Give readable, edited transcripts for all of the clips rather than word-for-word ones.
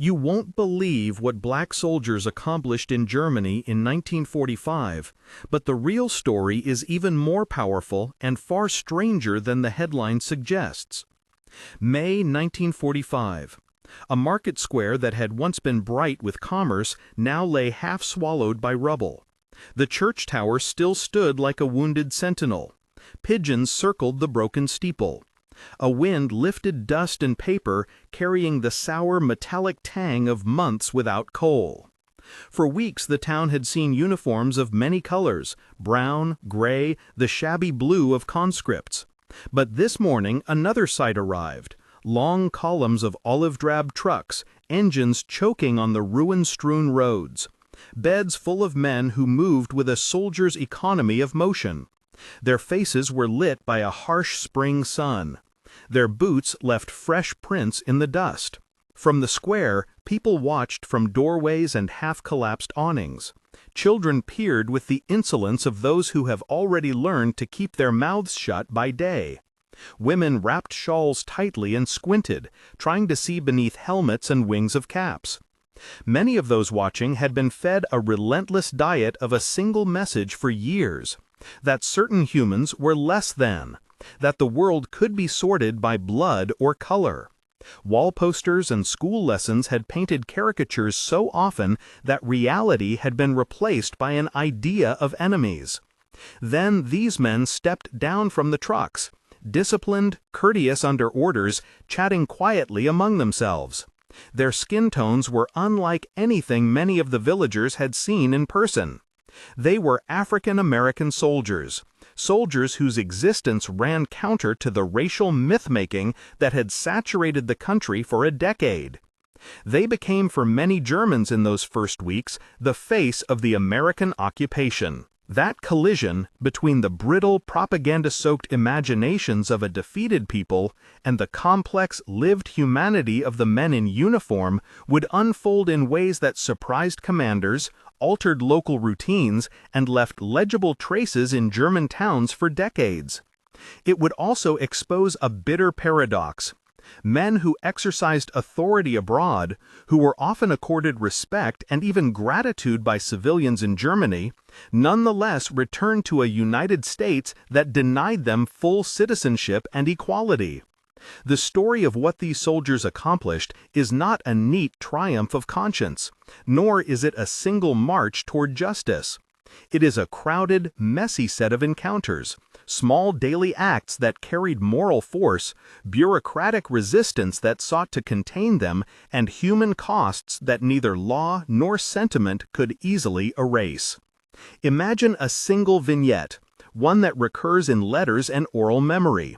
You won't believe what black soldiers accomplished in Germany in 1945, but the real story is even more powerful and far stranger than the headline suggests. May 1945. A market square that had once been bright with commerce now lay half swallowed by rubble. The church tower still stood like a wounded sentinel. Pigeons circled the broken steeple. A wind lifted dust and paper, carrying the sour metallic tang of months without coal. For weeks the town had seen uniforms of many colors: brown, gray, the shabby blue of conscripts. But this morning another sight arrived: long columns of olive-drab trucks, engines choking on the ruin-strewn roads. Beds full of men who moved with a soldier's economy of motion. Their faces were lit by a harsh spring sun. Their boots left fresh prints in the dust. From the square, people watched from doorways and half-collapsed awnings. Children peered with the insolence of those who have already learned to keep their mouths shut by day. Women wrapped shawls tightly and squinted, trying to see beneath helmets and wings of caps. Many of those watching had been fed a relentless diet of a single message for years: that certain humans were less than, that the world could be sorted by blood or color. Wall posters and school lessons had painted caricatures so often that reality had been replaced by an idea of enemies. Then these men stepped down from the trucks, disciplined, courteous under orders, chatting quietly among themselves. Their skin tones were unlike anything many of the villagers had seen in person. They were African American soldiers, soldiers whose existence ran counter to the racial myth-making that had saturated the country for a decade. They became for many Germans in those first weeks the face of the American occupation. That collision between the brittle, propaganda-soaked imaginations of a defeated people and the complex, lived humanity of the men in uniform would unfold in ways that surprised commanders, altered local routines, and left legible traces in German towns for decades. It would also expose a bitter paradox. Men who exercised authority abroad, who were often accorded respect and even gratitude by civilians in Germany, nonetheless returned to a United States that denied them full citizenship and equality. The story of what these soldiers accomplished is not a neat triumph of conscience, nor is it a single march toward justice. It is a crowded, messy set of encounters, small daily acts that carried moral force, bureaucratic resistance that sought to contain them, and human costs that neither law nor sentiment could easily erase. Imagine a single vignette, one that recurs in letters and oral memory.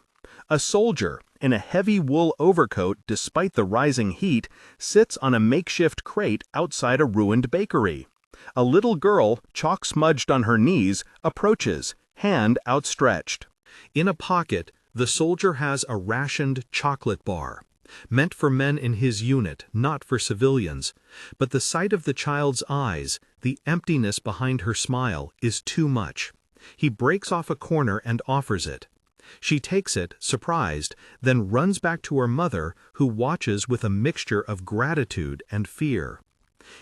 A soldier, in a heavy wool overcoat despite the rising heat, sits on a makeshift crate outside a ruined bakery. A little girl, chalk smudged on her knees, approaches, hand outstretched. In a pocket, the soldier has a rationed chocolate bar, meant for men in his unit, not for civilians. But the sight of the child's eyes, the emptiness behind her smile, is too much. He breaks off a corner and offers it. She takes it, surprised, then runs back to her mother, who watches with a mixture of gratitude and fear.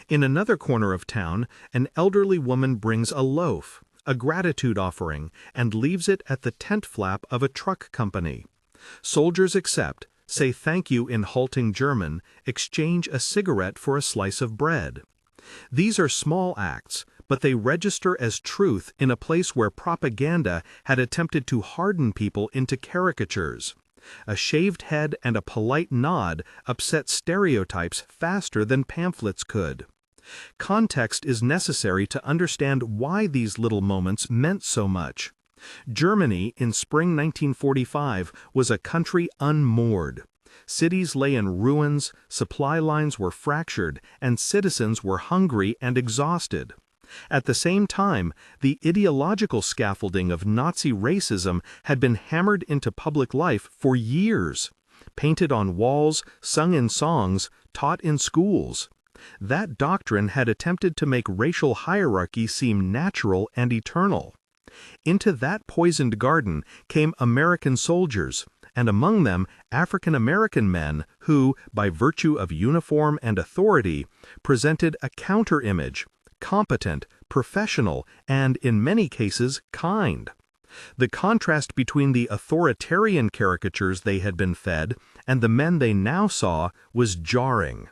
In another corner of town, an elderly woman brings a loaf, a gratitude offering, and leaves it at the tent flap of a truck company. Soldiers accept, say thank you in halting German, exchange a cigarette for a slice of bread. These are small acts, but they register as truth in a place where propaganda had attempted to harden people into caricatures. A shaved head and a polite nod upset stereotypes faster than pamphlets could. Context is necessary to understand why these little moments meant so much. Germany, in spring 1945, was a country unmoored. Cities lay in ruins, supply lines were fractured, and citizens were hungry and exhausted. At the same time, the ideological scaffolding of Nazi racism had been hammered into public life for years, painted on walls, sung in songs, taught in schools. That doctrine had attempted to make racial hierarchy seem natural and eternal. Into that poisoned garden came American soldiers, and among them African American men who, by virtue of uniform and authority, presented a counter-image, competent, professional, and, in many cases, kind. The contrast between the authoritarian caricatures they had been fed and the men they now saw was jarring.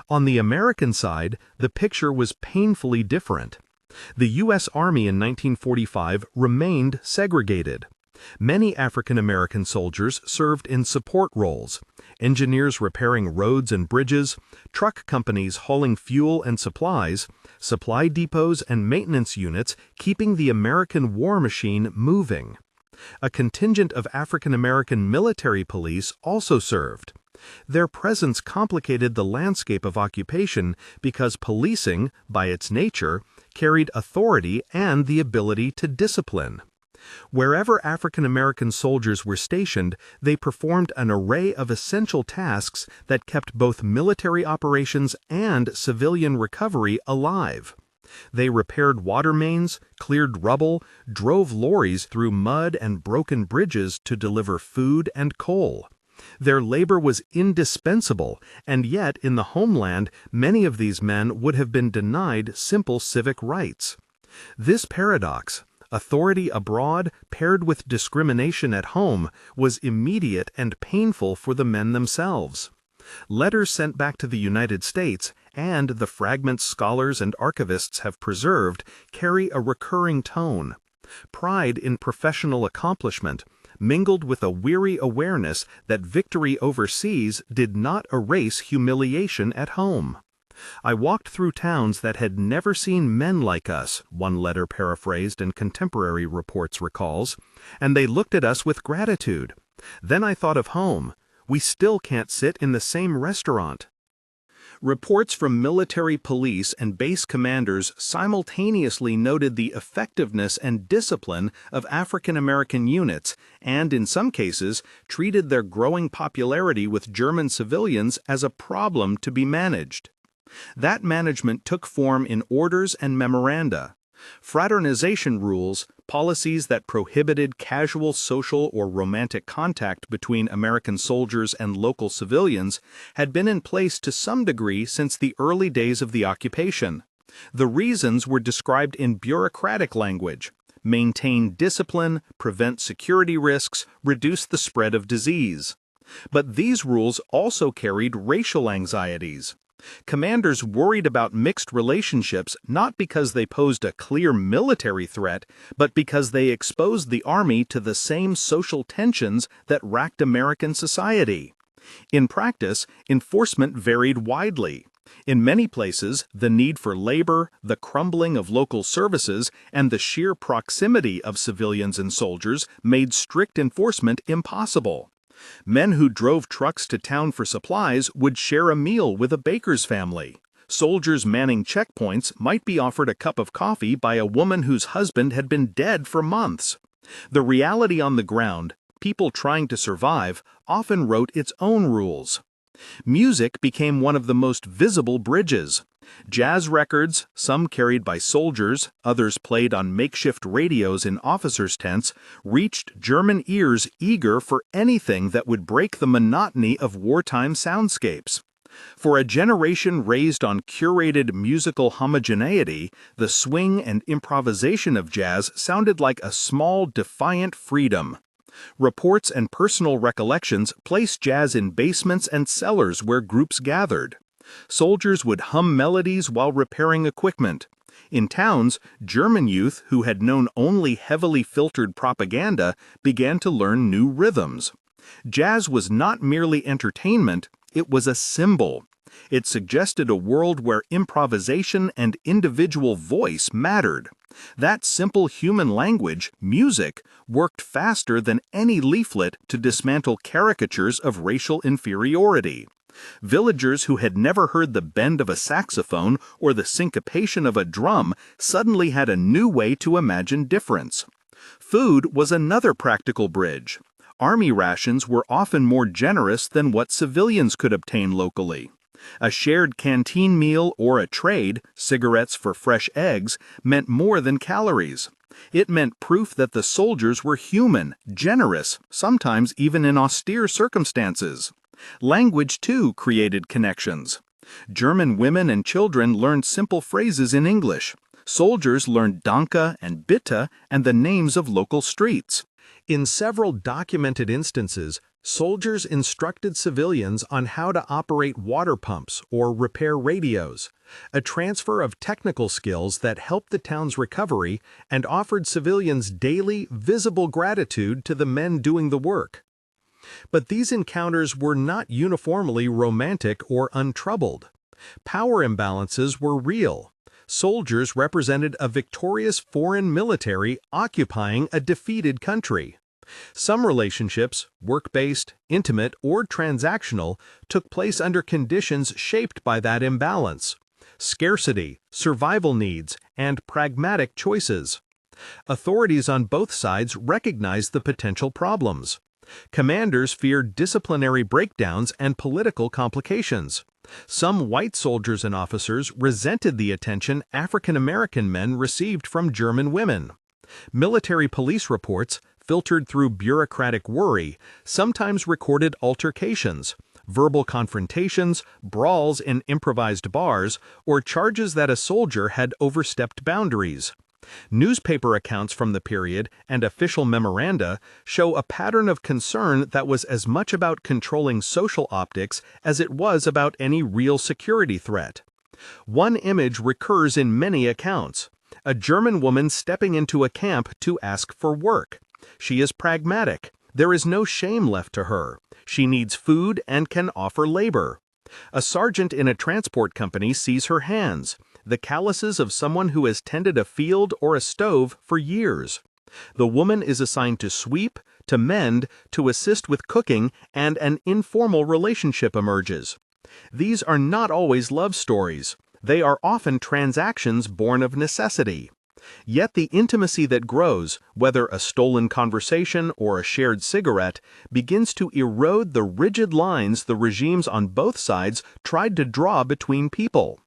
On the American side, the picture was painfully different. The U.S. Army in 1945 remained segregated. Many African American soldiers served in support roles: engineers repairing roads and bridges, truck companies hauling fuel and supplies, supply depots and maintenance units keeping the American war machine moving. A contingent of African American military police also served. Their presence complicated the landscape of occupation because policing, by its nature, carried authority and the ability to discipline. Wherever African American soldiers were stationed, they performed an array of essential tasks that kept both military operations and civilian recovery alive. They repaired water mains, cleared rubble, drove lorries through mud and broken bridges to deliver food and coal. Their labor was indispensable, and yet in the homeland many of these men would have been denied simple civic rights. This paradox, authority abroad paired with discrimination at home, was immediate and painful for the men themselves. Letters sent back to the United States, and the fragments scholars and archivists have preserved, carry a recurring tone. Pride in professional accomplishment, mingled with a weary awareness that victory overseas did not erase humiliation at home. "I walked through towns that had never seen men like us," one letter paraphrased in contemporary reports recalls, "and they looked at us with gratitude. Then I thought of home. We still can't sit in the same restaurant." Reports from military police and base commanders simultaneously noted the effectiveness and discipline of African American units and, in some cases, treated their growing popularity with German civilians as a problem to be managed. That management took form in orders and memoranda. Fraternization rules, policies that prohibited casual social or romantic contact between American soldiers and local civilians, had been in place to some degree since the early days of the occupation. The reasons were described in bureaucratic language: maintain discipline, prevent security risks, reduce the spread of disease. But these rules also carried racial anxieties. Commanders worried about mixed relationships not because they posed a clear military threat, but because they exposed the Army to the same social tensions that racked American society. In practice, enforcement varied widely. In many places, the need for labor, the crumbling of local services, and the sheer proximity of civilians and soldiers made strict enforcement impossible. Men who drove trucks to town for supplies would share a meal with a baker's family. Soldiers manning checkpoints might be offered a cup of coffee by a woman whose husband had been dead for months. The reality on the ground, people trying to survive, often wrote its own rules. Music became one of the most visible bridges. Jazz records, some carried by soldiers, others played on makeshift radios in officers' tents, reached German ears eager for anything that would break the monotony of wartime soundscapes. For a generation raised on curated musical homogeneity, the swing and improvisation of jazz sounded like a small, defiant freedom. Reports and personal recollections placed jazz in basements and cellars where groups gathered. Soldiers would hum melodies while repairing equipment. In towns, German youth who had known only heavily filtered propaganda began to learn new rhythms. Jazz was not merely entertainment, it was a symbol. It suggested a world where improvisation and individual voice mattered. That simple human language, music, worked faster than any leaflet to dismantle caricatures of racial inferiority. Villagers who had never heard the bend of a saxophone or the syncopation of a drum suddenly had a new way to imagine difference. Food was another practical bridge. Army rations were often more generous than what civilians could obtain locally. A shared canteen meal or a trade, cigarettes for fresh eggs, meant more than calories. It meant proof that the soldiers were human, generous, sometimes even in austere circumstances. Language, too, created connections. German women and children learned simple phrases in English. Soldiers learned Danke and Bitte and the names of local streets. In several documented instances, soldiers instructed civilians on how to operate water pumps or repair radios, a transfer of technical skills that helped the town's recovery and offered civilians daily, visible gratitude to the men doing the work. But these encounters were not uniformly romantic or untroubled. Power imbalances were real. Soldiers represented a victorious foreign military occupying a defeated country. Some relationships, work-based, intimate, or transactional, took place under conditions shaped by that imbalance: scarcity, survival needs, and pragmatic choices. Authorities on both sides recognized the potential problems. Commanders feared disciplinary breakdowns and political complications. Some white soldiers and officers resented the attention African American men received from German women. Military police reports, filtered through bureaucratic worry, sometimes recorded altercations, verbal confrontations, brawls in improvised bars, or charges that a soldier had overstepped boundaries. Newspaper accounts from the period and official memoranda show a pattern of concern that was as much about controlling social optics as it was about any real security threat. One image recurs in many accounts: a German woman stepping into a camp to ask for work. She is pragmatic. There is no shame left to her. She needs food and can offer labor. A sergeant in a transport company sees her hands, the calluses of someone who has tended a field or a stove for years. The woman is assigned to sweep, to mend, to assist with cooking, and an informal relationship emerges. These are not always love stories. They are often transactions born of necessity. Yet the intimacy that grows, whether a stolen conversation or a shared cigarette, begins to erode the rigid lines the regimes on both sides tried to draw between people.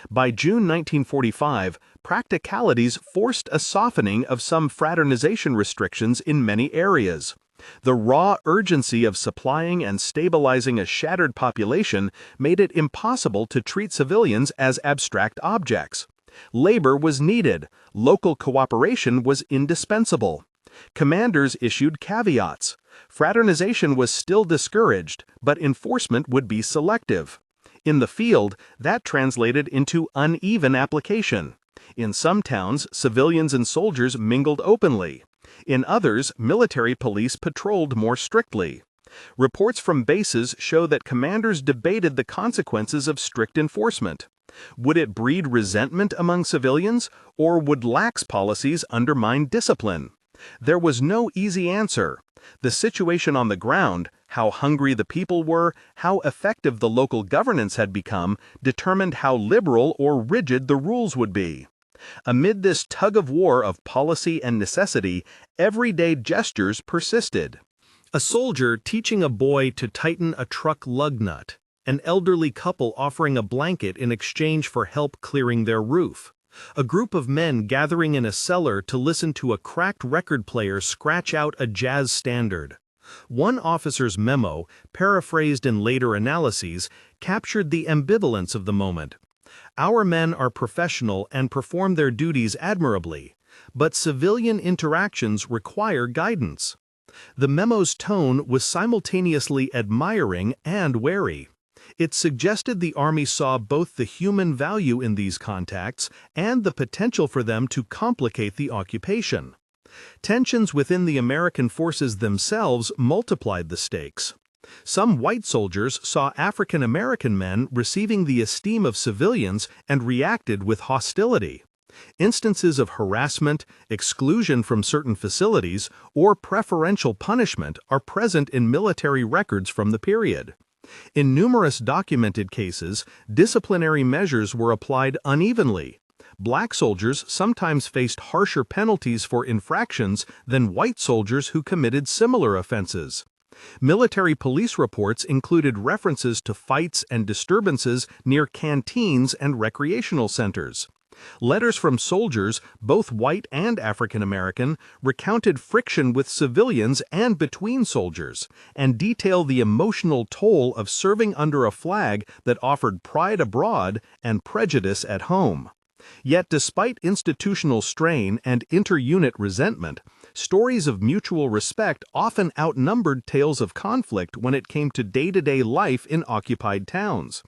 By June 1945, practicalities forced a softening of some fraternization restrictions in many areas. The raw urgency of supplying and stabilizing a shattered population made it impossible to treat civilians as abstract objects. Labor was needed. Local cooperation was indispensable. Commanders issued caveats. Fraternization was still discouraged, but enforcement would be selective. In the field, that translated into uneven application. In some towns, civilians and soldiers mingled openly. In others, military police patrolled more strictly. Reports from bases show that commanders debated the consequences of strict enforcement. Would it breed resentment among civilians, or would lax policies undermine discipline? There was no easy answer. The situation on the ground, how hungry the people were, how effective the local governance had become, determined how liberal or rigid the rules would be. Amid this tug-of-war of policy and necessity, everyday gestures persisted. A soldier teaching a boy to tighten a truck lug nut, an elderly couple offering a blanket in exchange for help clearing their roof, a group of men gathering in a cellar to listen to a cracked record player scratch out a jazz standard. One officer's memo, paraphrased in later analyses, captured the ambivalence of the moment. Our men are professional and perform their duties admirably, but civilian interactions require guidance. The memo's tone was simultaneously admiring and wary. It suggested the Army saw both the human value in these contacts and the potential for them to complicate the occupation. Tensions within the American forces themselves multiplied the stakes. Some white soldiers saw African American men receiving the esteem of civilians and reacted with hostility. Instances of harassment, exclusion from certain facilities, or preferential punishment are present in military records from the period. In numerous documented cases, disciplinary measures were applied unevenly. Black soldiers sometimes faced harsher penalties for infractions than white soldiers who committed similar offenses. Military police reports included references to fights and disturbances near canteens and recreational centers. Letters from soldiers, both white and African American, recounted friction with civilians and between soldiers, and detail the emotional toll of serving under a flag that offered pride abroad and prejudice at home. Yet despite institutional strain and inter-unit resentment, stories of mutual respect often outnumbered tales of conflict when it came to day-to-day life in occupied towns.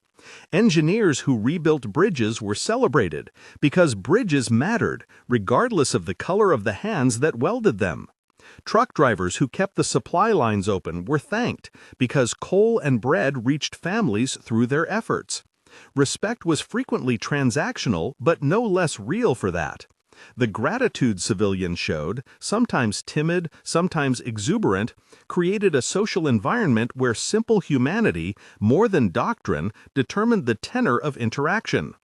Engineers who rebuilt bridges were celebrated because bridges mattered, regardless of the color of the hands that welded them. Truck drivers who kept the supply lines open were thanked because coal and bread reached families through their efforts. Respect was frequently transactional, but no less real for that. The gratitude civilians showed, sometimes timid, sometimes exuberant, created a social environment where simple humanity, more than doctrine, determined the tenor of interaction.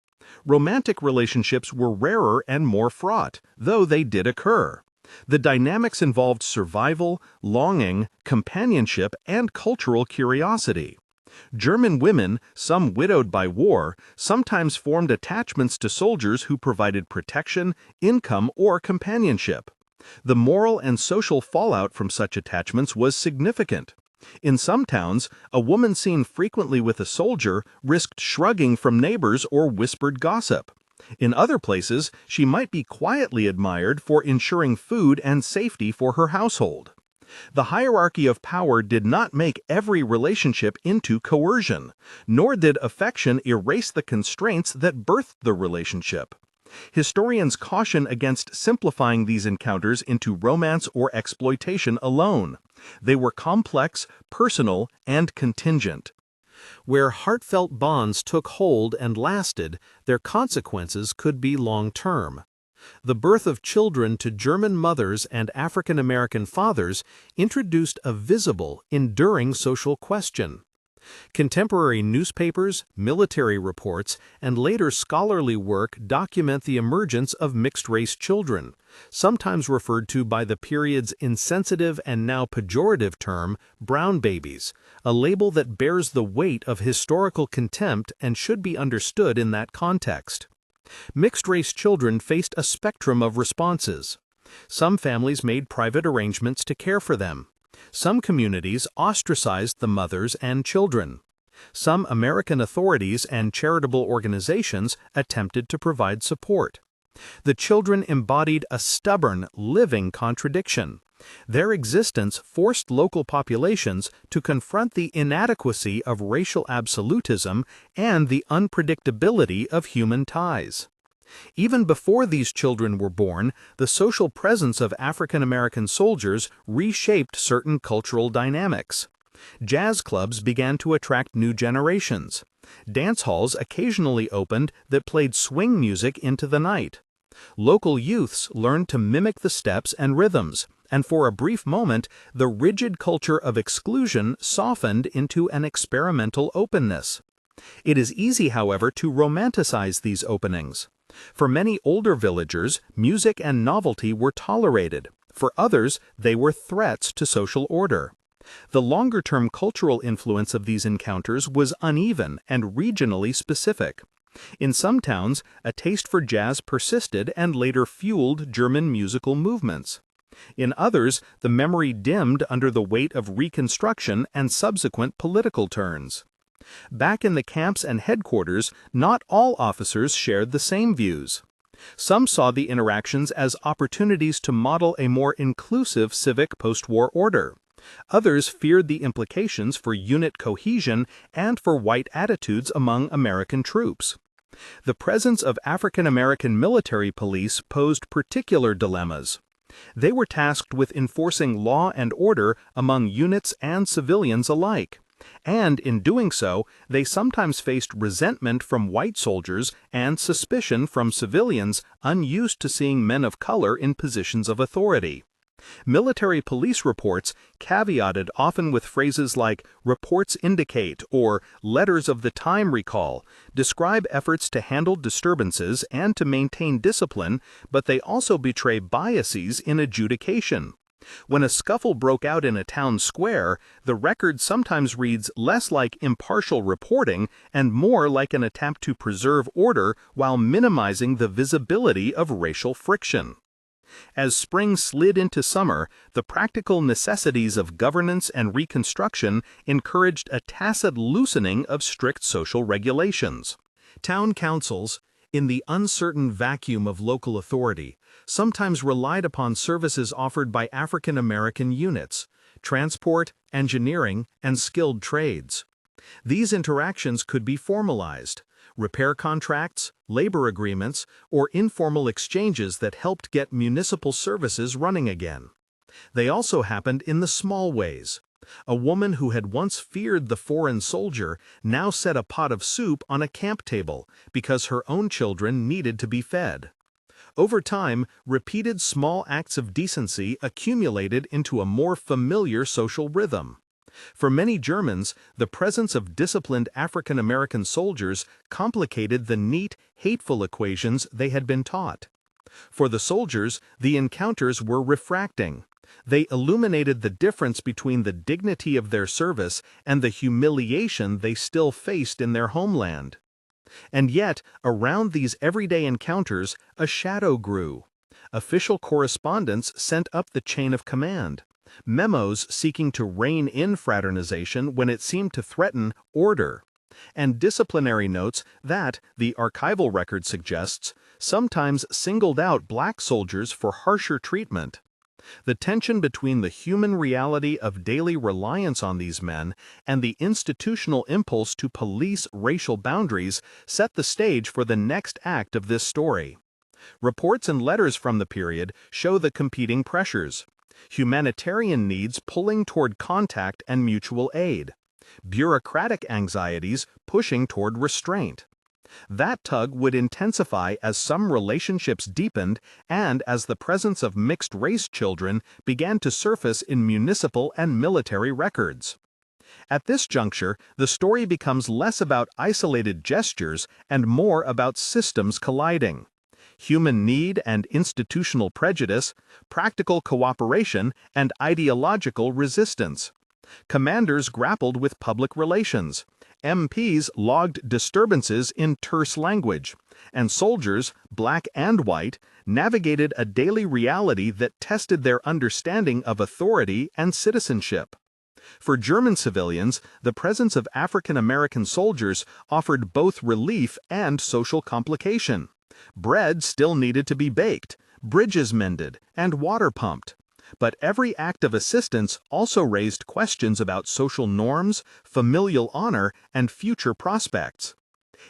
Romantic relationships were rarer and more fraught, though they did occur. The dynamics involved survival, longing, companionship, and cultural curiosity. German women, some widowed by war, sometimes formed attachments to soldiers who provided protection, income, or companionship. The moral and social fallout from such attachments was significant. In some towns, a woman seen frequently with a soldier risked shrugging from neighbors or whispered gossip. In other places, she might be quietly admired for ensuring food and safety for her household. The hierarchy of power did not make every relationship into coercion, nor did affection erase the constraints that birthed the relationship. Historians caution against simplifying these encounters into romance or exploitation alone. They were complex, personal, and contingent. Where heartfelt bonds took hold and lasted, their consequences could be long-term. The birth of children to German mothers and African American fathers introduced a visible, enduring social question. Contemporary newspapers, military reports, and later scholarly work document the emergence of mixed-race children, sometimes referred to by the period's insensitive and now pejorative term, brown babies, a label that bears the weight of historical contempt and should be understood in that context. Mixed-race children faced a spectrum of responses. Some families made private arrangements to care for them. Some communities ostracized the mothers and children. Some American authorities and charitable organizations attempted to provide support. The children embodied a stubborn, living contradiction. Their existence forced local populations to confront the inadequacy of racial absolutism and the unpredictability of human ties. Even before these children were born, the social presence of African American soldiers reshaped certain cultural dynamics. Jazz clubs began to attract new generations. Dance halls occasionally opened that played swing music into the night. Local youths learned to mimic the steps and rhythms, and for a brief moment, the rigid culture of exclusion softened into an experimental openness. It is easy, however, to romanticize these openings. For many older villagers, music and novelty were tolerated. For others, they were threats to social order. The longer-term cultural influence of these encounters was uneven and regionally specific. In some towns, a taste for jazz persisted and later fueled German musical movements. In others, the memory dimmed under the weight of Reconstruction and subsequent political turns. Back in the camps and headquarters, not all officers shared the same views. Some saw the interactions as opportunities to model a more inclusive civic post-war order. Others feared the implications for unit cohesion and for white attitudes among American troops. The presence of African American military police posed particular dilemmas. They were tasked with enforcing law and order among units and civilians alike. And in doing so, they sometimes faced resentment from white soldiers and suspicion from civilians unused to seeing men of color in positions of authority. Military police reports, caveated often with phrases like "reports indicate" or "letters of the time recall," describe efforts to handle disturbances and to maintain discipline, but they also betray biases in adjudication. When a scuffle broke out in a town square, the record sometimes reads less like impartial reporting and more like an attempt to preserve order while minimizing the visibility of racial friction. As spring slid into summer, the practical necessities of governance and reconstruction encouraged a tacit loosening of strict social regulations. Town councils, in the uncertain vacuum of local authority, sometimes relied upon services offered by African American units, transport, engineering, and skilled trades. These interactions could be formalized: repair contracts, labor agreements, or informal exchanges that helped get municipal services running again. They also happened in the small ways. A woman who had once feared the foreign soldier now set a pot of soup on a camp table because her own children needed to be fed. Over time, repeated small acts of decency accumulated into a more familiar social rhythm. For many Germans, the presence of disciplined African American soldiers complicated the neat, hateful equations they had been taught. For the soldiers, the encounters were refracting. They illuminated the difference between the dignity of their service and the humiliation they still faced in their homeland. And yet, around these everyday encounters, a shadow grew. Official correspondence sent up the chain of command. Memos seeking to rein in fraternization when it seemed to threaten order. And disciplinary notes that, the archival record suggests, sometimes singled out black soldiers for harsher treatment. The tension between the human reality of daily reliance on these men and the institutional impulse to police racial boundaries set the stage for the next act of this story. Reports and letters from the period show the competing pressures: humanitarian needs pulling toward contact and mutual aid, bureaucratic anxieties pushing toward restraint. That tug would intensify as some relationships deepened and as the presence of mixed-race children began to surface in municipal and military records. At this juncture, the story becomes less about isolated gestures and more about systems colliding. Human need and institutional prejudice, practical cooperation and ideological resistance. Commanders grappled with public relations. MPs logged disturbances in terse language, and soldiers, black and white, navigated a daily reality that tested their understanding of authority and citizenship. For German civilians, the presence of African American soldiers offered both relief and social complication. Bread still needed to be baked, bridges mended, and water pumped. But every act of assistance also raised questions about social norms, familial honor, and future prospects.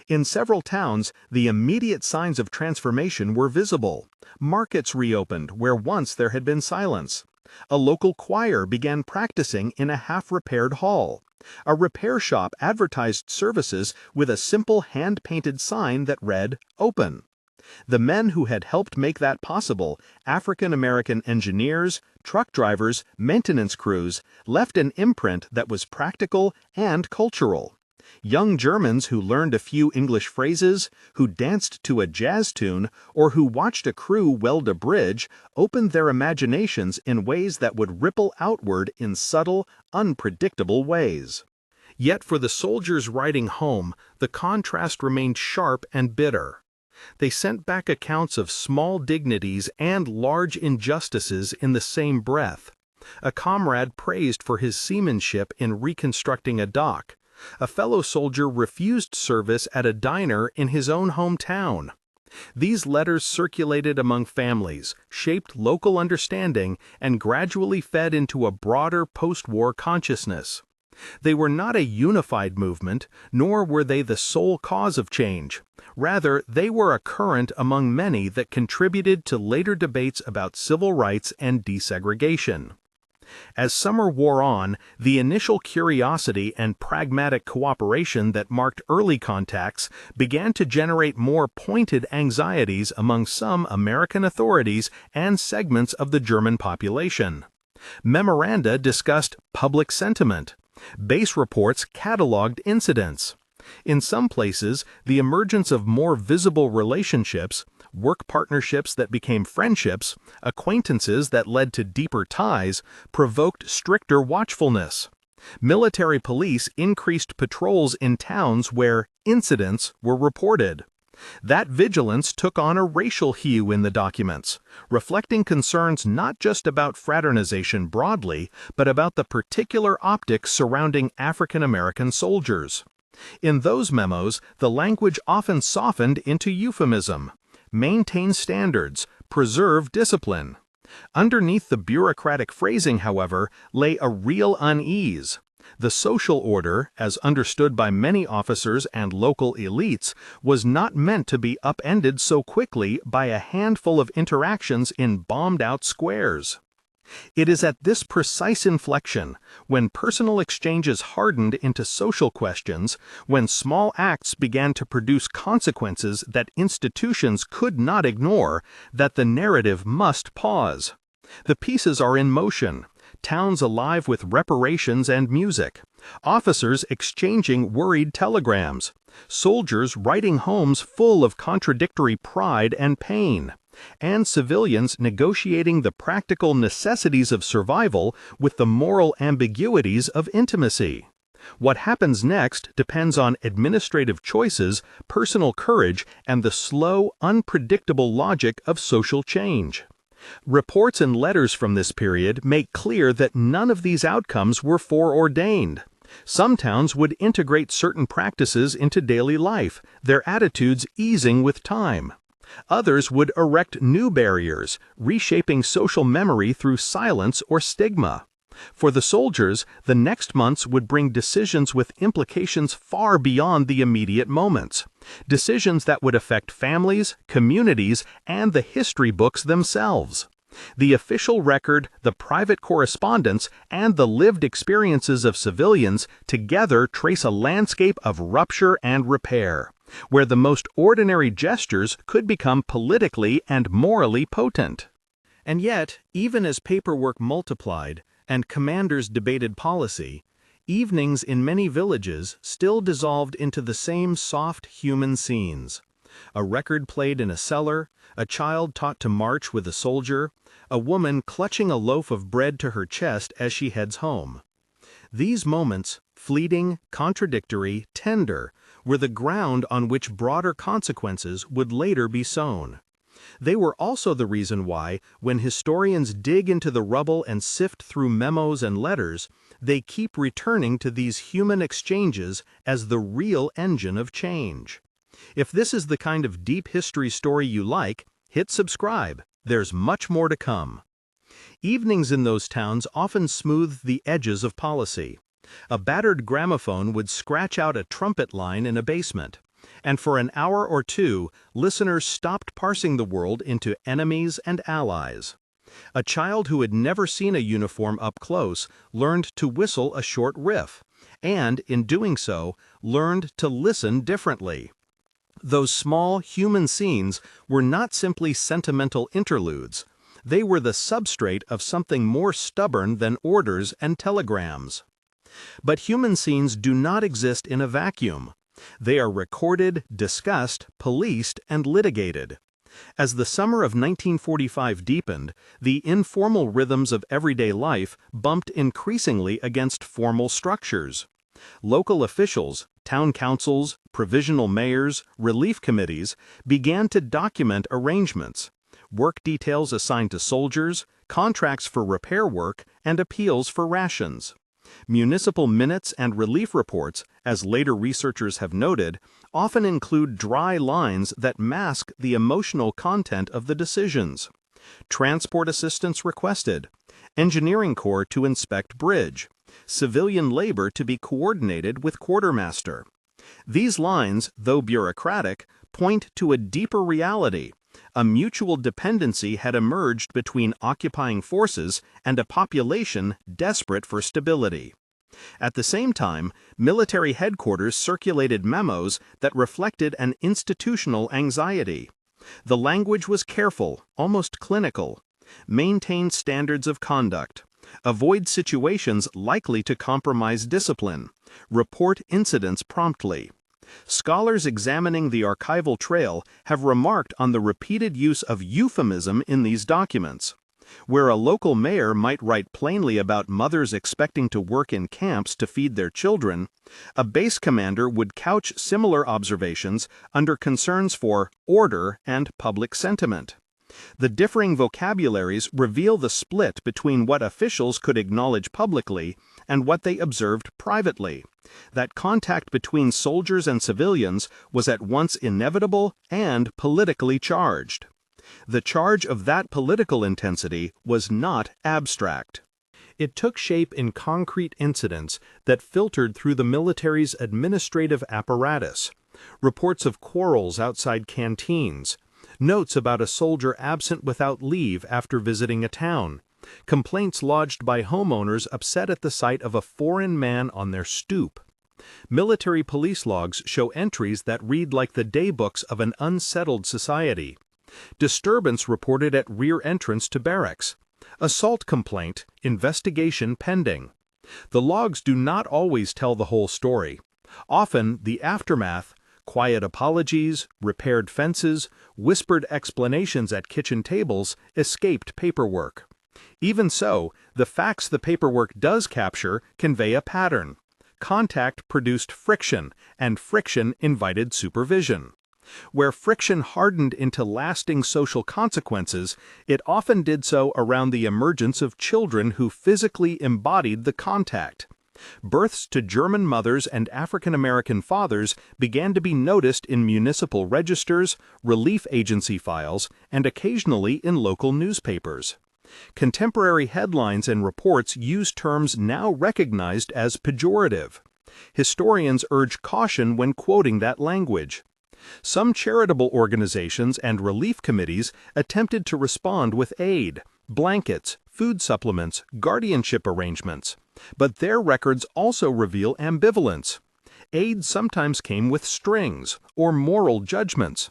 In several towns, the immediate signs of transformation were visible. Markets reopened where once there had been silence. A local choir began practicing in a half-repaired hall. A repair shop advertised services with a simple hand-painted sign that read, "Open." The men who had helped make that possible, African American engineers, truck drivers, maintenance crews, left an imprint that was practical and cultural. Young Germans who learned a few English phrases, who danced to a jazz tune, or who watched a crew weld a bridge, opened their imaginations in ways that would ripple outward in subtle, unpredictable ways. Yet for the soldiers riding home, the contrast remained sharp and bitter. They sent back accounts of small dignities and large injustices in the same breath. A comrade praised for his seamanship in reconstructing a dock. A fellow soldier refused service at a diner in his own hometown. These letters circulated among families, shaped local understanding, and gradually fed into a broader post-war consciousness. They were not a unified movement, nor were they the sole cause of change. Rather, they were a current among many that contributed to later debates about civil rights and desegregation. As summer wore on, the initial curiosity and pragmatic cooperation that marked early contacts began to generate more pointed anxieties among some American authorities and segments of the German population. Memoranda discussed public sentiment. Base reports cataloged incidents. In some places, the emergence of more visible relationships, Work partnerships that became friendships, acquaintances that led to deeper ties, provoked stricter watchfulness. Military police increased patrols in towns where incidents were reported. That vigilance took on a racial hue in the documents, reflecting concerns not just about fraternization broadly, but about the particular optics surrounding African American soldiers. In those memos, the language often softened into euphemism: maintain standards, preserve discipline. Underneath the bureaucratic phrasing, however, lay a real unease. The social order, as understood by many officers and local elites, was not meant to be upended so quickly by a handful of interactions in bombed-out squares. It is at this precise inflection, when personal exchanges hardened into social questions, when small acts began to produce consequences that institutions could not ignore, that the narrative must pause. The pieces are in motion, towns alive with reparations and music, officers exchanging worried telegrams, soldiers writing homes full of contradictory pride and pain, and civilians negotiating the practical necessities of survival with the moral ambiguities of intimacy. What happens next depends on administrative choices, personal courage, and the slow, unpredictable logic of social change. Reports and letters from this period make clear that none of these outcomes were foreordained. Some towns would integrate certain practices into daily life, their attitudes easing with time. Others would erect new barriers, reshaping social memory through silence or stigma. For the soldiers, the next months would bring decisions with implications far beyond the immediate moments. Decisions that would affect families, communities, and the history books themselves. The official record, the private correspondence, and the lived experiences of civilians together trace a landscape of rupture and repair, where the most ordinary gestures could become politically and morally potent. And yet, even as paperwork multiplied and commanders debated policy, evenings in many villages still dissolved into the same soft human scenes. A record played in a cellar, a child taught to march with a soldier, a woman clutching a loaf of bread to her chest as she heads home. These moments, fleeting, contradictory, tender, were the ground on which broader consequences would later be sown. They were also the reason why, when historians dig into the rubble and sift through memos and letters, they keep returning to these human exchanges as the real engine of change. If this is the kind of deep history story you like, hit subscribe. There's much more to come. Evenings in those towns often smoothed the edges of policy. A battered gramophone would scratch out a trumpet line in a basement, and for an hour or two, listeners stopped parsing the world into enemies and allies. A child who had never seen a uniform up close learned to whistle a short riff, and, in doing so, learned to listen differently. Those small human scenes were not simply sentimental interludes. They were the substrate of something more stubborn than orders and telegrams. But human scenes do not exist in a vacuum. They are recorded, discussed, policed, and litigated. As the summer of 1945 deepened, the informal rhythms of everyday life bumped increasingly against formal structures. Local officials, town councils, provisional mayors, relief committees began to document arrangements, work details assigned to soldiers, contracts for repair work, and appeals for rations. Municipal minutes and relief reports, as later researchers have noted, often include dry lines that mask the emotional content of the decisions. Transport assistance requested, engineering corps to inspect bridge, civilian labor to be coordinated with quartermaster. These lines, though bureaucratic, point to a deeper reality. A mutual dependency had emerged between occupying forces and a population desperate for stability. At the same time, military headquarters circulated memos that reflected an institutional anxiety. The language was careful, almost clinical. Maintain standards of conduct. Avoid situations likely to compromise discipline. Report incidents promptly. Scholars examining the archival trail have remarked on the repeated use of euphemism in these documents. Where a local mayor might write plainly about mothers expecting to work in camps to feed their children, a base commander would couch similar observations under concerns for order and public sentiment. The differing vocabularies reveal the split between what officials could acknowledge publicly and what they observed privately. That contact between soldiers and civilians was at once inevitable and politically charged. The charge of that political intensity was not abstract. It took shape in concrete incidents that filtered through the military's administrative apparatus. Reports of quarrels outside canteens, notes about a soldier absent without leave after visiting a town, complaints lodged by homeowners upset at the sight of a foreign man on their stoop. Military police logs show entries that read like the daybooks of an unsettled society. Disturbance reported at rear entrance to barracks. Assault complaint, investigation pending. The logs do not always tell the whole story. Often, the aftermath, quiet apologies, repaired fences, whispered explanations at kitchen tables, escaped paperwork. Even so, the facts the paperwork does capture convey a pattern. Contact produced friction, and friction invited supervision. Where friction hardened into lasting social consequences, it often did so around the emergence of children who physically embodied the contact. Births to German mothers and African American fathers began to be noticed in municipal registers, relief agency files, and occasionally in local newspapers. Contemporary headlines and reports use terms now recognized as pejorative. Historians urge caution when quoting that language. Some charitable organizations and relief committees attempted to respond with aid, blankets, food supplements, guardianship arrangements. But their records also reveal ambivalence. Aid sometimes came with strings or moral judgments.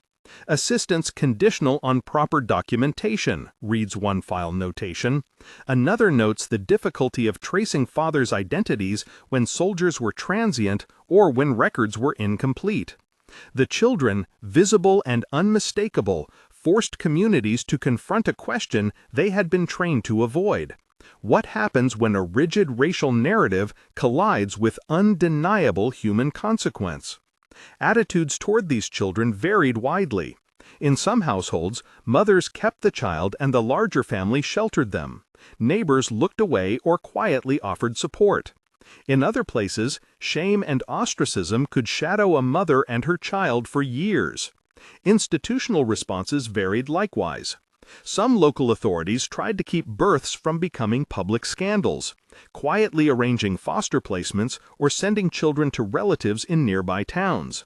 Assistance conditional on proper documentation, reads one file notation. Another notes the difficulty of tracing fathers' identities when soldiers were transient or when records were incomplete. The children, visible and unmistakable, forced communities to confront a question they had been trained to avoid. What happens when a rigid racial narrative collides with undeniable human consequence? Attitudes toward these children varied widely. In some households, mothers kept the child and the larger family sheltered them. Neighbors looked away or quietly offered support. In other places, shame and ostracism could shadow a mother and her child for years. Institutional responses varied likewise. Some local authorities tried to keep births from becoming public scandals, quietly arranging foster placements or sending children to relatives in nearby towns.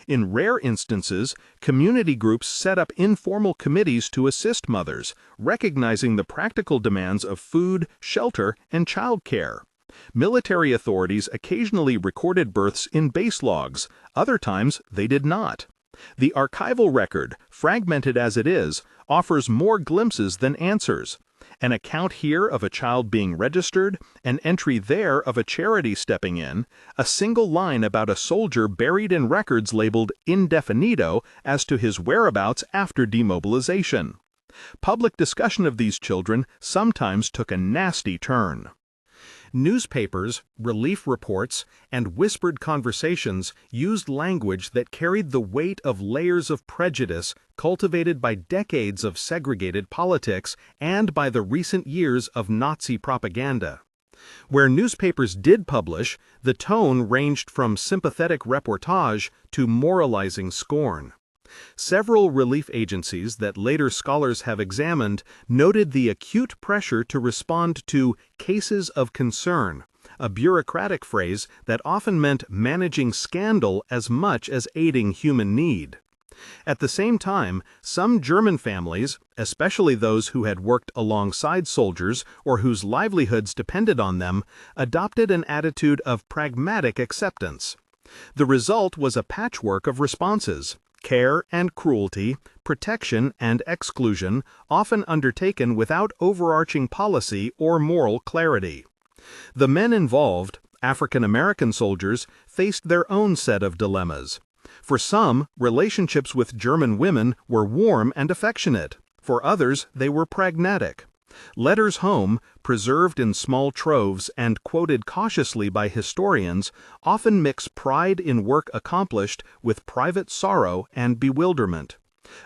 In rare instances, community groups set up informal committees to assist mothers, recognizing the practical demands of food, shelter, and child care. Military authorities occasionally recorded births in base logs, other times they did not. The archival record, fragmented as it is, offers more glimpses than answers. An account here of a child being registered, an entry there of a charity stepping in, a single line about a soldier buried in records labeled indefinito as to his whereabouts after demobilization. Public discussion of these children sometimes took a nasty turn. Newspapers, relief reports, and whispered conversations used language that carried the weight of layers of prejudice cultivated by decades of segregated politics and by the recent years of Nazi propaganda. Where newspapers did publish, the tone ranged from sympathetic reportage to moralizing scorn. Several relief agencies that later scholars have examined noted the acute pressure to respond to cases of concern, a bureaucratic phrase that often meant managing scandal as much as aiding human need. At the same time, some German families, especially those who had worked alongside soldiers or whose livelihoods depended on them, adopted an attitude of pragmatic acceptance. The result was a patchwork of responses: care and cruelty, protection and exclusion, often undertaken without overarching policy or moral clarity. The men involved, African American soldiers, faced their own set of dilemmas. For some, relationships with German women were warm and affectionate. For others, they were pragmatic. Letters home, preserved in small troves and quoted cautiously by historians, often mix pride in work accomplished with private sorrow and bewilderment.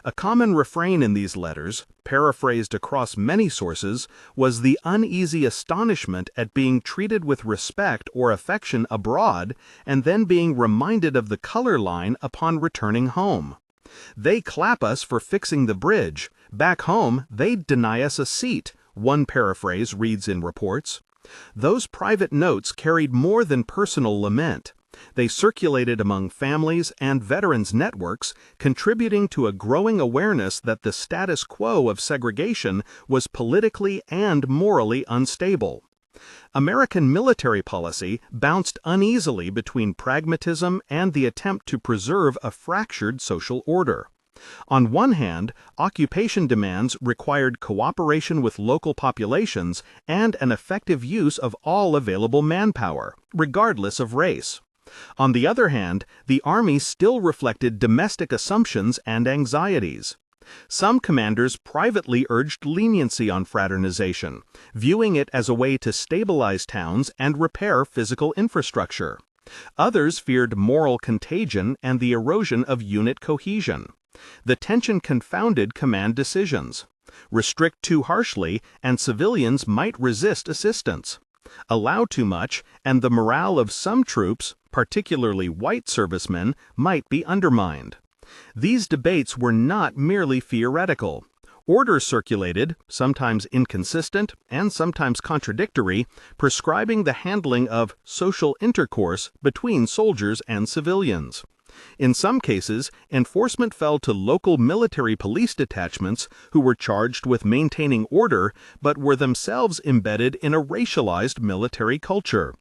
A common refrain in these letters, paraphrased across many sources, was the uneasy astonishment at being treated with respect or affection abroad and then being reminded of the color line upon returning home. "They clap us for fixing the bridge. Back home, they'd deny us a seat," one paraphrase reads in reports. Those private notes carried more than personal lament. They circulated among families and veterans' networks, contributing to a growing awareness that the status quo of segregation was politically and morally unstable. American military policy bounced uneasily between pragmatism and the attempt to preserve a fractured social order. On one hand, occupation demands required cooperation with local populations and an effective use of all available manpower, regardless of race. On the other hand, the Army still reflected domestic assumptions and anxieties. Some commanders privately urged leniency on fraternization, viewing it as a way to stabilize towns and repair physical infrastructure. Others feared moral contagion and the erosion of unit cohesion. The tension confounded command decisions. Restrict too harshly, and civilians might resist assistance. Allow too much, and the morale of some troops, particularly white servicemen, might be undermined. These debates were not merely theoretical. Orders circulated, sometimes inconsistent and sometimes contradictory, prescribing the handling of social intercourse between soldiers and civilians. In some cases, enforcement fell to local military police detachments who were charged with maintaining order but were themselves embedded in a racialized military culture.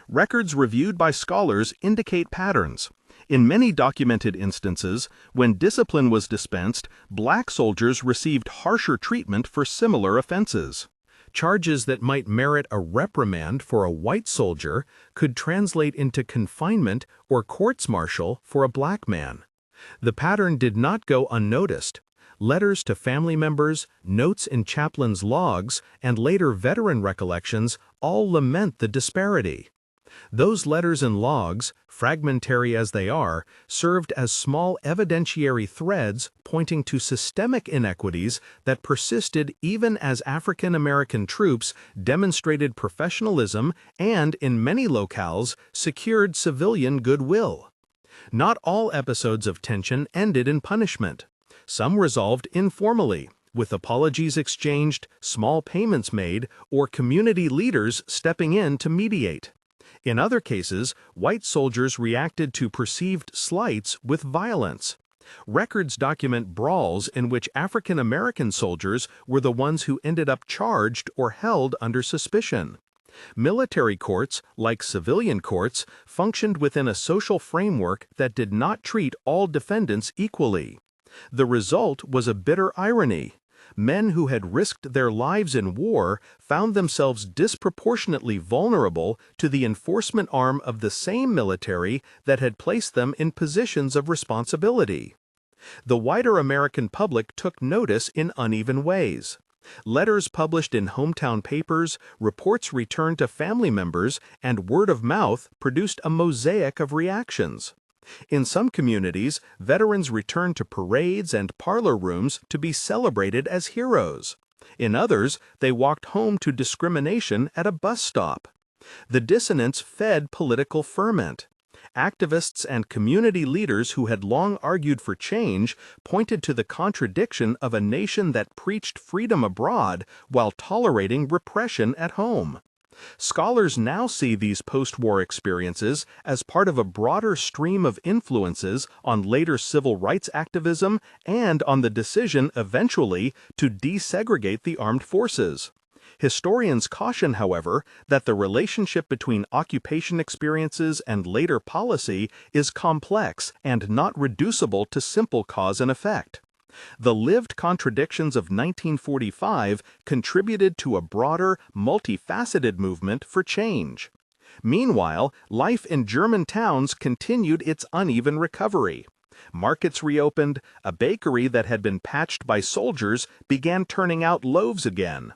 Records reviewed by scholars indicate patterns. In many documented instances, when discipline was dispensed, black soldiers received harsher treatment for similar offenses. Charges that might merit a reprimand for a white soldier could translate into confinement or courts-martial for a black man. The pattern did not go unnoticed. Letters to family members, notes in chaplains' logs, and later veteran recollections all lament the disparity. Those letters and logs, fragmentary as they are, served as small evidentiary threads pointing to systemic inequities that persisted even as African American troops demonstrated professionalism and, in many locales, secured civilian goodwill. Not all episodes of tension ended in punishment. Some resolved informally, with apologies exchanged, small payments made, or community leaders stepping in to mediate. In other cases, white soldiers reacted to perceived slights with violence. Records document brawls in which African American soldiers were the ones who ended up charged or held under suspicion. Military courts, like civilian courts, functioned within a social framework that did not treat all defendants equally. The result was a bitter irony. Men who had risked their lives in war found themselves disproportionately vulnerable to the enforcement arm of the same military that had placed them in positions of responsibility. The wider American public took notice in uneven ways. Letters published in hometown papers, reports returned to family members, and word of mouth produced a mosaic of reactions. In some communities, veterans returned to parades and parlor rooms to be celebrated as heroes. In others, they walked home to discrimination at a bus stop. The dissonance fed political ferment. Activists and community leaders who had long argued for change pointed to the contradiction of a nation that preached freedom abroad while tolerating repression at home. Scholars now see these post-war experiences as part of a broader stream of influences on later civil rights activism and on the decision eventually to desegregate the armed forces. Historians caution, however, that the relationship between occupation experiences and later policy is complex and not reducible to simple cause and effect. The lived contradictions of 1945 contributed to a broader, multifaceted movement for change. Meanwhile, life in German towns continued its uneven recovery. Markets reopened, a bakery that had been patched by soldiers began turning out loaves again.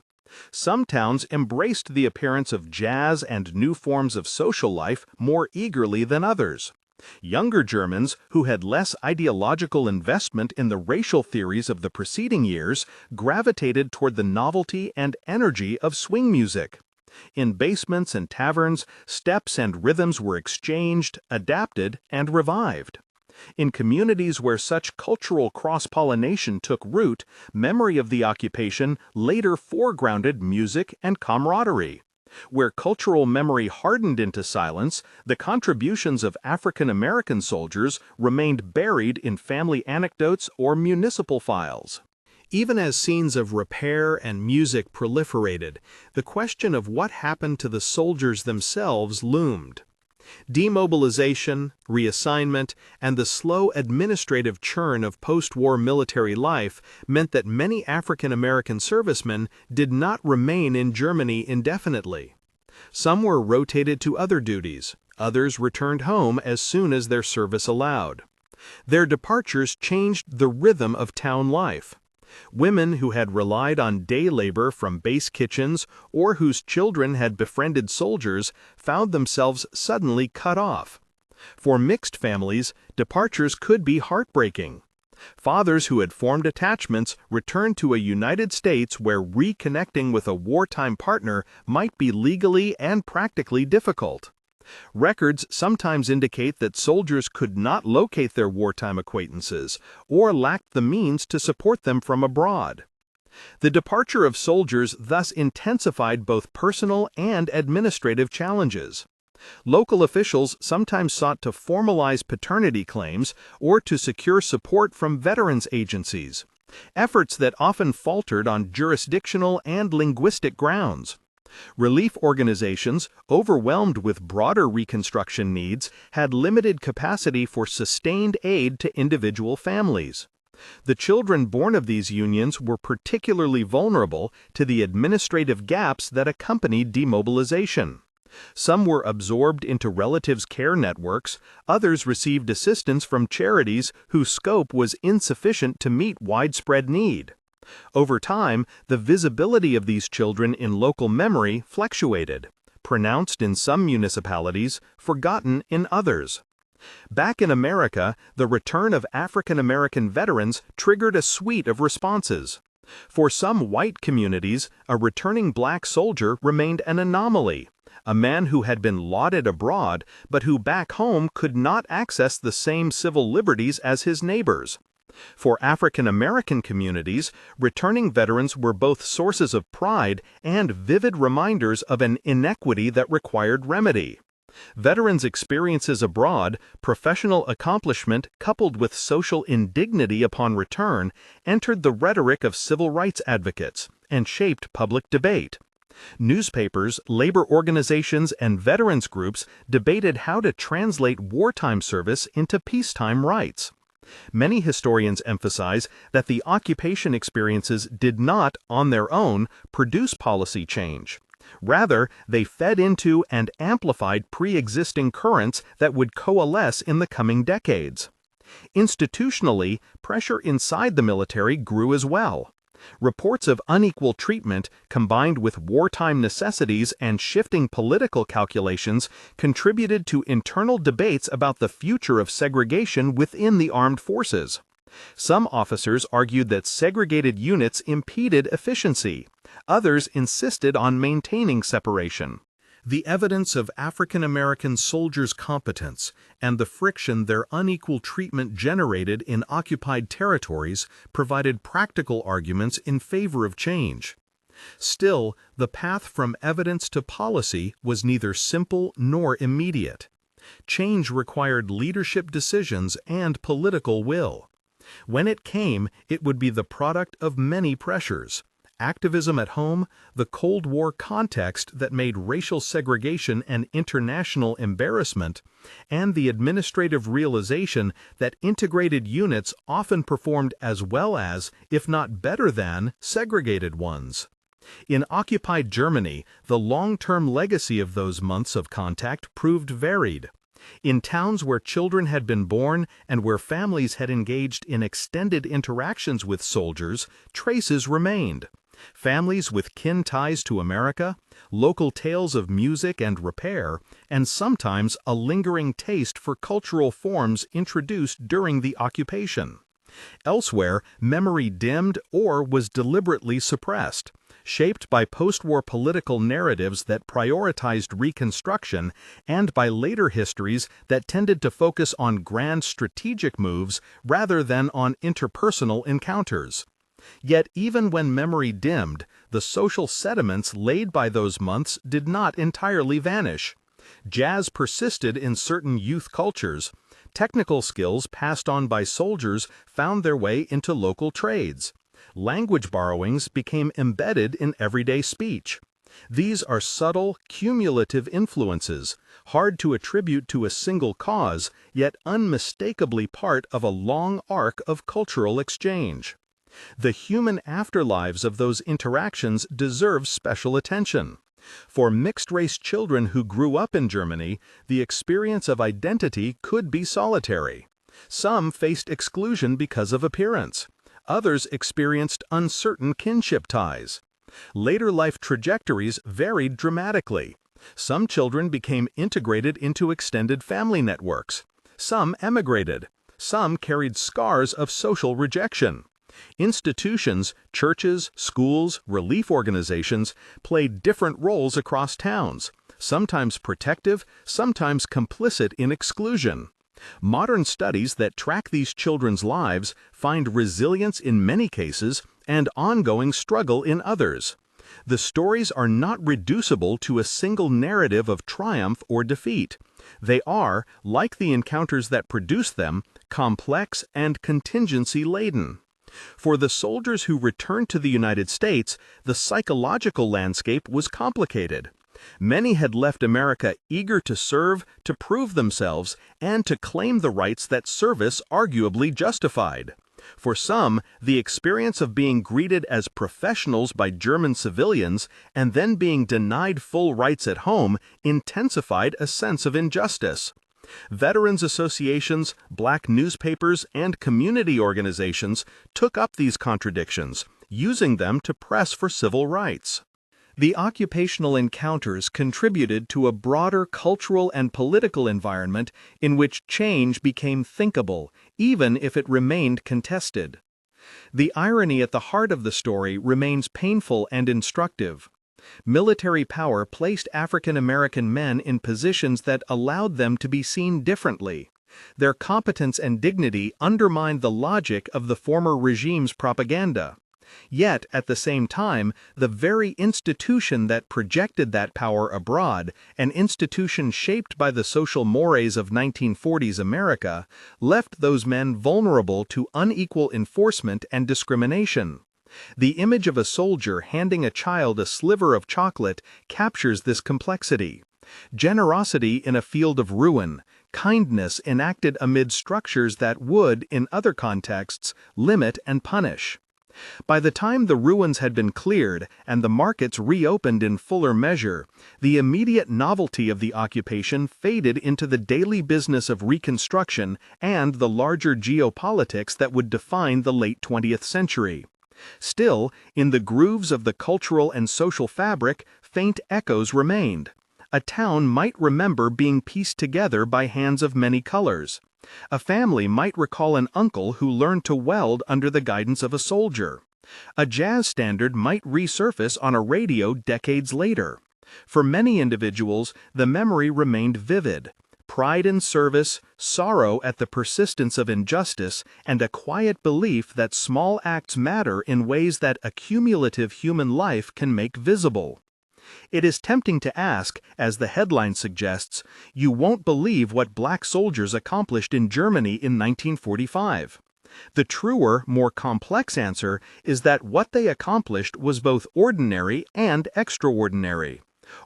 Some towns embraced the appearance of jazz and new forms of social life more eagerly than others. Younger Germans, who had less ideological investment in the racial theories of the preceding years, gravitated toward the novelty and energy of swing music. In basements and taverns, steps and rhythms were exchanged, adapted, and revived. In communities where such cultural cross-pollination took root, memory of the occupation later foregrounded music and camaraderie. Where cultural memory hardened into silence, the contributions of African American soldiers remained buried in family anecdotes or municipal files. Even as scenes of repair and music proliferated, the question of what happened to the soldiers themselves loomed. Demobilization, reassignment, and the slow administrative churn of post-war military life meant that many African American servicemen did not remain in Germany indefinitely. Some were rotated to other duties, others returned home as soon as their service allowed. Their departures changed the rhythm of town life. Women who had relied on day labor from base kitchens or whose children had befriended soldiers found themselves suddenly cut off. For mixed families, departures could be heartbreaking. Fathers who had formed attachments returned to a United States where reconnecting with a wartime partner might be legally and practically difficult. Records sometimes indicate that soldiers could not locate their wartime acquaintances or lacked the means to support them from abroad. The departure of soldiers thus intensified both personal and administrative challenges. Local officials sometimes sought to formalize paternity claims or to secure support from veterans agencies, efforts that often faltered on jurisdictional and linguistic grounds. Relief organizations, overwhelmed with broader reconstruction needs, had limited capacity for sustained aid to individual families. The children born of these unions were particularly vulnerable to the administrative gaps that accompanied demobilization. Some were absorbed into relatives' care networks, others received assistance from charities whose scope was insufficient to meet widespread need. Over time, the visibility of these children in local memory fluctuated, pronounced in some municipalities, forgotten in others. Back in America, the return of African American veterans triggered a suite of responses. For some white communities, a returning black soldier remained an anomaly, a man who had been lauded abroad but who back home could not access the same civil liberties as his neighbors. For African American communities, returning veterans were both sources of pride and vivid reminders of an inequity that required remedy. Veterans' experiences abroad, professional accomplishment coupled with social indignity upon return, entered the rhetoric of civil rights advocates and shaped public debate. Newspapers, labor organizations, and veterans groups debated how to translate wartime service into peacetime rights. Many historians emphasize that the occupation experiences did not, on their own, produce policy change. Rather, they fed into and amplified pre-existing currents that would coalesce in the coming decades. Institutionally, pressure inside the military grew as well. Reports of unequal treatment, combined with wartime necessities and shifting political calculations, contributed to internal debates about the future of segregation within the armed forces. Some officers argued that segregated units impeded efficiency. Others insisted on maintaining separation. The evidence of African American soldiers' competence and the friction their unequal treatment generated in occupied territories provided practical arguments in favor of change. Still, the path from evidence to policy was neither simple nor immediate. Change required leadership decisions and political will. When it came, it would be the product of many pressures. Activism at home, the Cold War context that made racial segregation an international embarrassment, and the administrative realization that integrated units often performed as well as, if not better than, segregated ones. In occupied Germany, the long-term legacy of those months of contact proved varied. In towns where children had been born and where families had engaged in extended interactions with soldiers, traces remained. Families with kin ties to America, local tales of music and repair, and sometimes a lingering taste for cultural forms introduced during the occupation. Elsewhere, memory dimmed or was deliberately suppressed, shaped by post-war political narratives that prioritized reconstruction and by later histories that tended to focus on grand strategic moves rather than on interpersonal encounters. Yet even when memory dimmed, the social sediments laid by those months did not entirely vanish. Jazz persisted in certain youth cultures. Technical skills passed on by soldiers found their way into local trades. Language borrowings became embedded in everyday speech. These are subtle, cumulative influences, hard to attribute to a single cause, yet unmistakably part of a long arc of cultural exchange. The human afterlives of those interactions deserve special attention. For mixed-race children who grew up in Germany, the experience of identity could be solitary. Some faced exclusion because of appearance. Others experienced uncertain kinship ties. Later life trajectories varied dramatically. Some children became integrated into extended family networks. Some emigrated. Some carried scars of social rejection. Institutions, churches, schools, relief organizations played different roles across towns, sometimes protective, sometimes complicit in exclusion. Modern studies that track these children's lives find resilience in many cases and ongoing struggle in others. The stories are not reducible to a single narrative of triumph or defeat. They are, like the encounters that produce them, complex and contingency-laden. For the soldiers who returned to the United States, the psychological landscape was complicated. Many had left America eager to serve, to prove themselves, and to claim the rights that service arguably justified. For some, the experience of being greeted as professionals by German civilians and then being denied full rights at home intensified a sense of injustice. Veterans associations, black newspapers, and community organizations took up these contradictions, using them to press for civil rights. The occupational encounters contributed to a broader cultural and political environment in which change became thinkable, even if it remained contested. The irony at the heart of the story remains painful and instructive. Military power placed African American men in positions that allowed them to be seen differently. Their competence and dignity undermined the logic of the former regime's propaganda. Yet, at the same time, the very institution that projected that power abroad, an institution shaped by the social mores of 1940s America, left those men vulnerable to unequal enforcement and discrimination. The image of a soldier handing a child a sliver of chocolate captures this complexity. Generosity in a field of ruin, kindness enacted amid structures that would, in other contexts, limit and punish. By the time the ruins had been cleared and the markets reopened in fuller measure, the immediate novelty of the occupation faded into the daily business of reconstruction and the larger geopolitics that would define the late 20th century. Still, in the grooves of the cultural and social fabric, faint echoes remained. A town might remember being pieced together by hands of many colors. A family might recall an uncle who learned to weld under the guidance of a soldier. A jazz standard might resurface on a radio decades later. For many individuals, the memory remained vivid. Pride in service, sorrow at the persistence of injustice, and a quiet belief that small acts matter in ways that a cumulative human life can make visible. It is tempting to ask, as the headline suggests, you won't believe what black soldiers accomplished in Germany in 1945. The truer, more complex answer is that what they accomplished was both ordinary and extraordinary.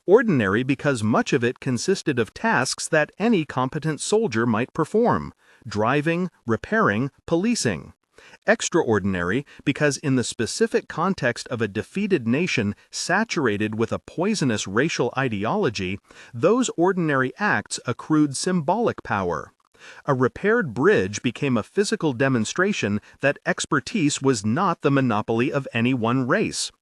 Ordinary because much of it consisted of tasks that any competent soldier might perform: driving, repairing, policing. Extraordinary because in the specific context of a defeated nation saturated with a poisonous racial ideology, those ordinary acts accrued symbolic power. A repaired bridge became a physical demonstration that expertise was not the monopoly of any one race.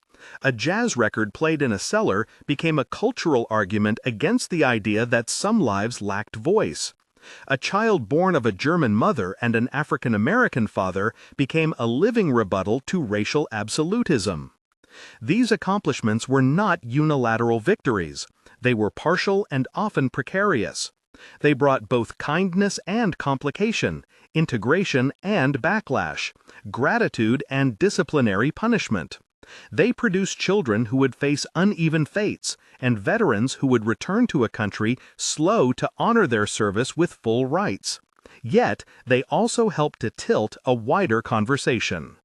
A jazz record played in a cellar became a cultural argument against the idea that some lives lacked voice. A child born of a German mother and an African American father became a living rebuttal to racial absolutism. These accomplishments were not unilateral victories. They were partial and often precarious. They brought both kindness and complication, integration and backlash, gratitude and disciplinary punishment. They produced children who would face uneven fates, and veterans who would return to a country slow to honor their service with full rights. Yet, they also helped to tilt a wider conversation.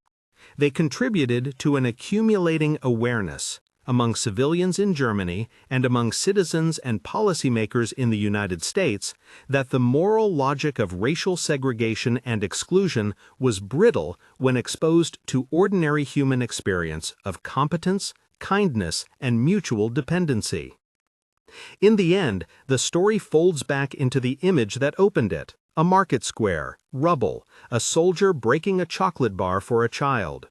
They contributed to an accumulating awareness among civilians in Germany and among citizens and policymakers in the United States that the moral logic of racial segregation and exclusion was brittle when exposed to ordinary human experience of competence, kindness, and mutual dependency. In the end, the story folds back into the image that opened it: a market square, rubble, a soldier breaking a chocolate bar for a child.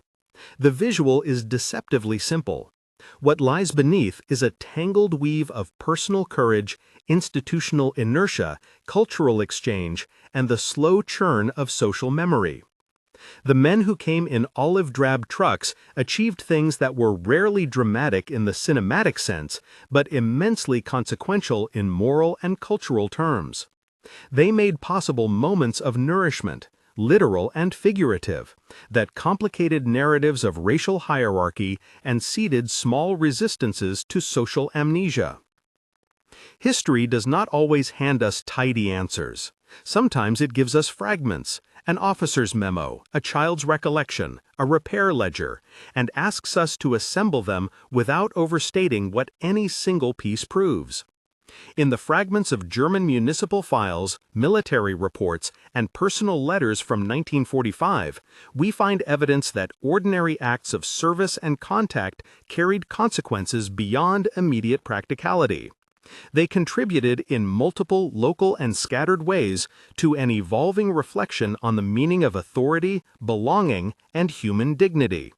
The visual is deceptively simple. What lies beneath is a tangled weave of personal courage, institutional inertia, cultural exchange, and the slow churn of social memory. The men who came in olive-drab trucks achieved things that were rarely dramatic in the cinematic sense, but immensely consequential in moral and cultural terms. They made possible moments of nourishment, literal and figurative, that complicated narratives of racial hierarchy and seeded small resistances to social amnesia. History does not always hand us tidy answers. Sometimes it gives us fragments, an officer's memo, a child's recollection, a repair ledger, and asks us to assemble them without overstating what any single piece proves. In the fragments of German municipal files, military reports, and personal letters from 1945, we find evidence that ordinary acts of service and contact carried consequences beyond immediate practicality. They contributed in multiple local and scattered ways to an evolving reflection on the meaning of authority, belonging, and human dignity.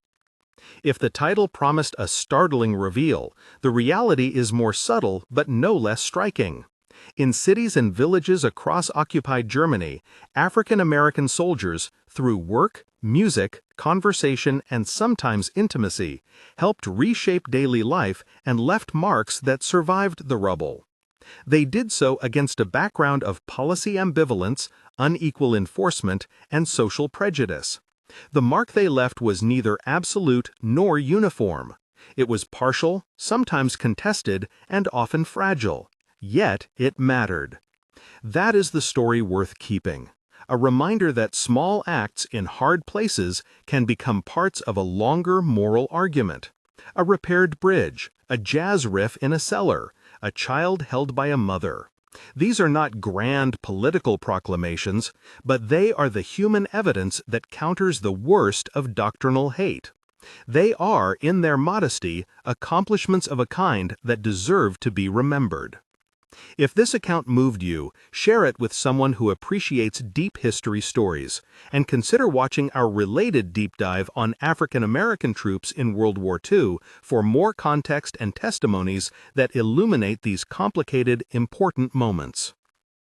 If the title promised a startling reveal, the reality is more subtle but no less striking. In cities and villages across occupied Germany, African American soldiers, through work, music, conversation, and sometimes intimacy, helped reshape daily life and left marks that survived the rubble. They did so against a background of policy ambivalence, unequal enforcement, and social prejudice. The mark they left was neither absolute nor uniform. It was partial, sometimes contested, and often fragile. Yet it mattered. That is the story worth keeping. A reminder that small acts in hard places can become parts of a longer moral argument. A repaired bridge, a jazz riff in a cellar, a child held by a mother. These are not grand political proclamations, but they are the human evidence that counters the worst of doctrinal hate. They are, in their modesty, accomplishments of a kind that deserve to be remembered. If this account moved you, share it with someone who appreciates deep history stories, and consider watching our related deep dive on African American troops in World War II for more context and testimonies that illuminate these complicated, important moments.